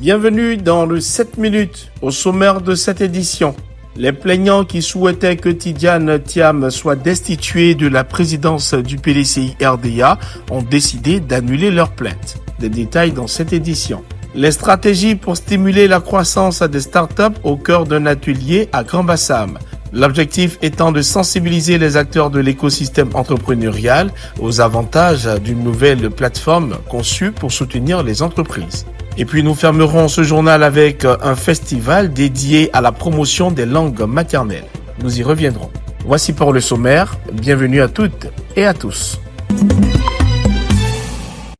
Bienvenue dans le 7 minutes. Au sommaire de cette édition, les plaignants qui souhaitaient que Tidjane Thiam soit destitué de la présidence du PDCI RDA ont décidé d'annuler leur plainte. Des détails dans cette édition. Les stratégies pour stimuler la croissance des startups au cœur d'un atelier à Grand Bassam. L'objectif étant de sensibiliser les acteurs de l'écosystème entrepreneurial aux avantages d'une nouvelle plateforme conçue pour soutenir les entreprises. Et puis nous fermerons ce journal avec un festival dédié à la promotion des langues maternelles. Nous y reviendrons. Voici pour le sommaire. Bienvenue à toutes et à tous.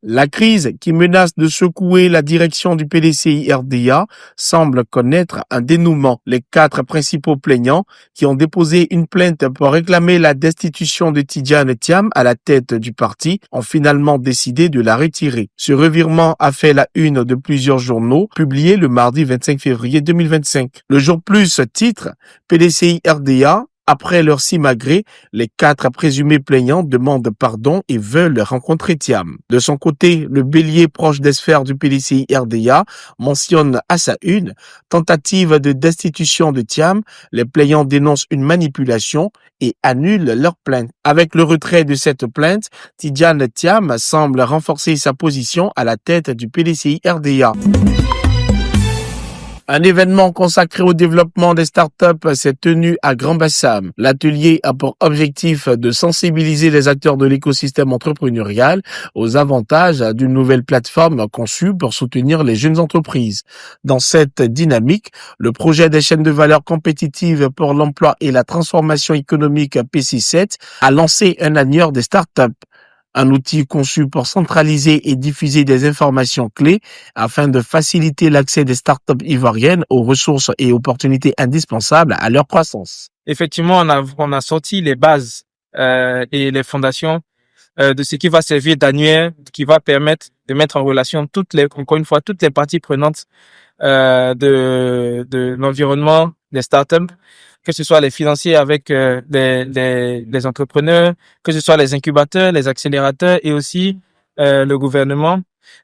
La crise qui menace de secouer la direction du PDCI RDA semble connaître un dénouement. Les 4 principaux plaignants qui ont déposé une plainte pour réclamer la destitution de Tidjane Thiam à la tête du parti ont finalement décidé de la retirer. Ce revirement a fait la une de plusieurs journaux publiés le mardi 25 février 2025. Le Jour Plus titre PDCI RDA. Après leur simagrée, les 4 présumés plaignants demandent pardon et veulent rencontrer Thiam. De son côté, le bélier proche des sphères du PDCI RDA mentionne à sa une tentative de destitution de Thiam. Les plaignants dénoncent une manipulation et annulent leur plainte. Avec le retrait de cette plainte, Tidjane Thiam semble renforcer sa position à la tête du PDCI RDA. Un événement consacré au développement des startups s'est tenu à Grand Bassam. L'atelier a pour objectif de sensibiliser les acteurs de l'écosystème entrepreneurial aux avantages d'une nouvelle plateforme conçue pour soutenir les jeunes entreprises. Dans cette dynamique, le projet des chaînes de valeur compétitives pour l'emploi et la transformation économique PC7 a lancé un annuaire des startups. Un outil conçu pour centraliser et diffuser des informations clés afin de faciliter l'accès des startups ivoiriennes aux ressources et opportunités indispensables à leur croissance. Effectivement, on a sorti les bases et les fondations de ce qui va servir d'annuaire, qui va permettre de mettre en relation toutes les parties prenantes de l'environnement des startups, que ce soit les financiers avec les entrepreneurs, que ce soit les incubateurs, les accélérateurs et aussi le gouvernement,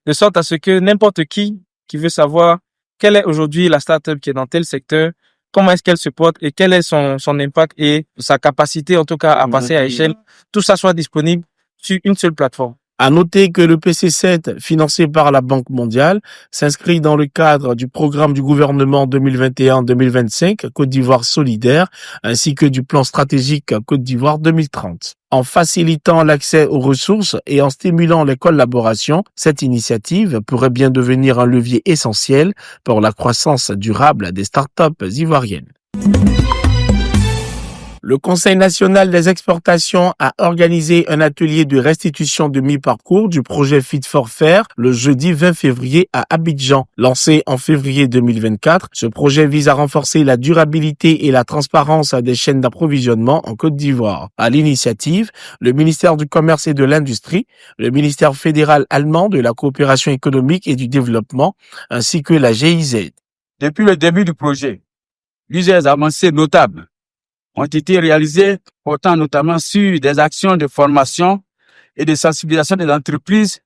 de sorte à ce que n'importe qui veut savoir quelle est aujourd'hui la startup qui est dans tel secteur, comment est-ce qu'elle se porte et quel est son impact et sa capacité en tout cas à passer à échelle, tout ça soit disponible sur une seule plateforme. À noter que le PC7, financé par la Banque mondiale, s'inscrit dans le cadre du programme du gouvernement 2021-2025 Côte d'Ivoire solidaire, ainsi que du plan stratégique Côte d'Ivoire 2030. En facilitant l'accès aux ressources et en stimulant les collaborations, cette initiative pourrait bien devenir un levier essentiel pour la croissance durable des startups ivoiriennes. Le Conseil national des exportations a organisé un atelier de restitution de mi-parcours du projet Fit for Fair le jeudi 20 février à Abidjan. Lancé en février 2024, ce projet vise à renforcer la durabilité et la transparence des chaînes d'approvisionnement en Côte d'Ivoire. À l'initiative, le ministère du Commerce et de l'Industrie, le ministère fédéral allemand de la coopération économique et du développement, ainsi que la GIZ. Depuis le début du projet, plusieurs avancées notables ont été réalisées, portant notamment sur des actions de formation et de sensibilisation des entreprises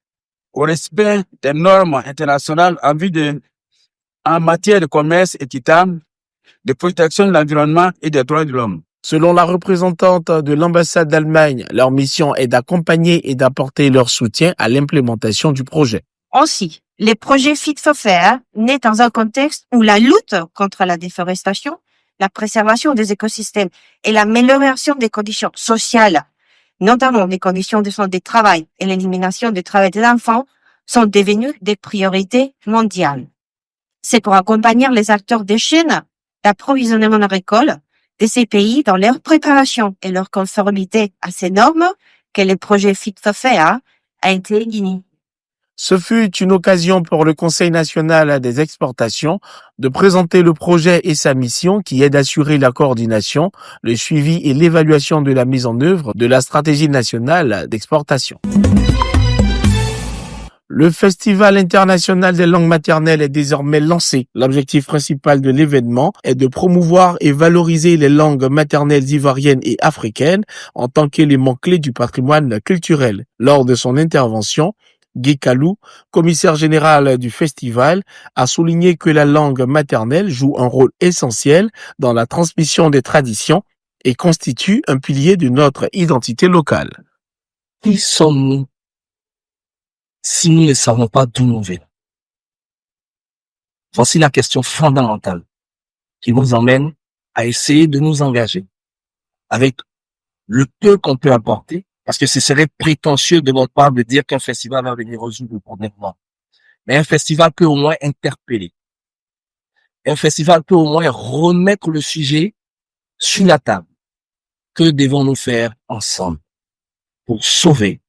au respect des normes internationales en matière de commerce équitable, de protection de l'environnement et des droits de l'homme. Selon la représentante de l'ambassade d'Allemagne, leur mission est d'accompagner et d'apporter leur soutien à l'implémentation du projet. Ainsi, les projets Fit for Fair naissent dans un contexte où la lutte contre la déforestation, la préservation des écosystèmes et l'amélioration des conditions sociales, notamment les conditions de santé de travail et l'élimination du travail des enfants, sont devenues des priorités mondiales. C'est pour accompagner les acteurs des chaînes d'approvisionnement agricole de ces pays dans leur préparation et leur conformité à ces normes que le projet Fit for Fair a été initié. Ce fut une occasion pour le Conseil national des exportations de présenter le projet et sa mission qui est d'assurer la coordination, le suivi et l'évaluation de la mise en œuvre de la stratégie nationale d'exportation. Le Festival international des langues maternelles est désormais lancé. L'objectif principal de l'événement est de promouvoir et valoriser les langues maternelles ivoiriennes et africaines en tant qu'éléments clés du patrimoine culturel. Lors de son intervention, Guy Kalou, commissaire général du festival, a souligné que la langue maternelle joue un rôle essentiel dans la transmission des traditions et constitue un pilier de notre identité locale. Qui sommes-nous si nous ne savons pas d'où nous venons? Voici la question fondamentale qui nous emmène à essayer de nous engager avec le peu qu'on peut apporter, parce que ce serait prétentieux de notre part de dire qu'un festival va venir résoudre le problème. Non. Mais un festival peut au moins interpeller. Un festival peut au moins remettre le sujet sur la table. Que devons-nous faire ensemble pour sauver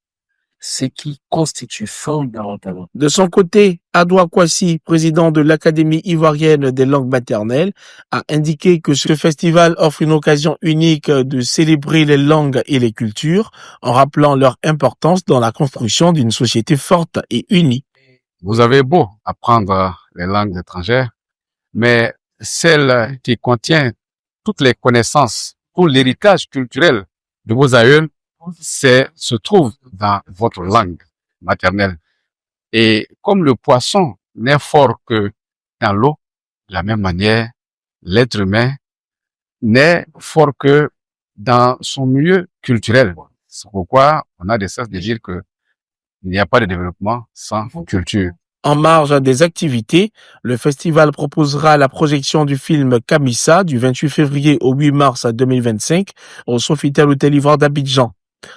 ce qui constitue fondamentalement? De son côté, Adoua Kwasi, président de l'Académie ivoirienne des langues maternelles, a indiqué que ce festival offre une occasion unique de célébrer les langues et les cultures en rappelant leur importance dans la construction d'une société forte et unie. Vous avez beau apprendre les langues étrangères, mais celle qui contient toutes les connaissances, tout l'héritage culturel de vos aïeux, se trouve dans votre langue maternelle. Et comme le poisson n'est fort que dans l'eau, de la même manière, l'être humain n'est fort que dans son milieu culturel. C'est pourquoi on a des cesse de dire que il n'y a pas de développement sans culture. En marge des activités, le festival proposera la projection du film Kamissa du 28 février au 8 mars 2025 au Sofitel Hôtel Ivoire d'Abidjan.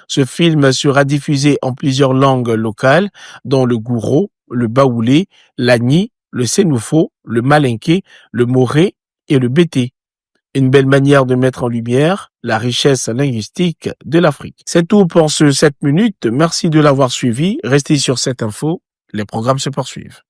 Ce film sera diffusé en plusieurs langues locales, dont le gouro, le baoulé, l'agni, le sénoufo, le malinké, le moré et le bété. Une belle manière de mettre en lumière la richesse linguistique de l'Afrique. C'est tout pour ce 7 minutes. Merci de l'avoir suivi. Restez sur cette info. Les programmes se poursuivent.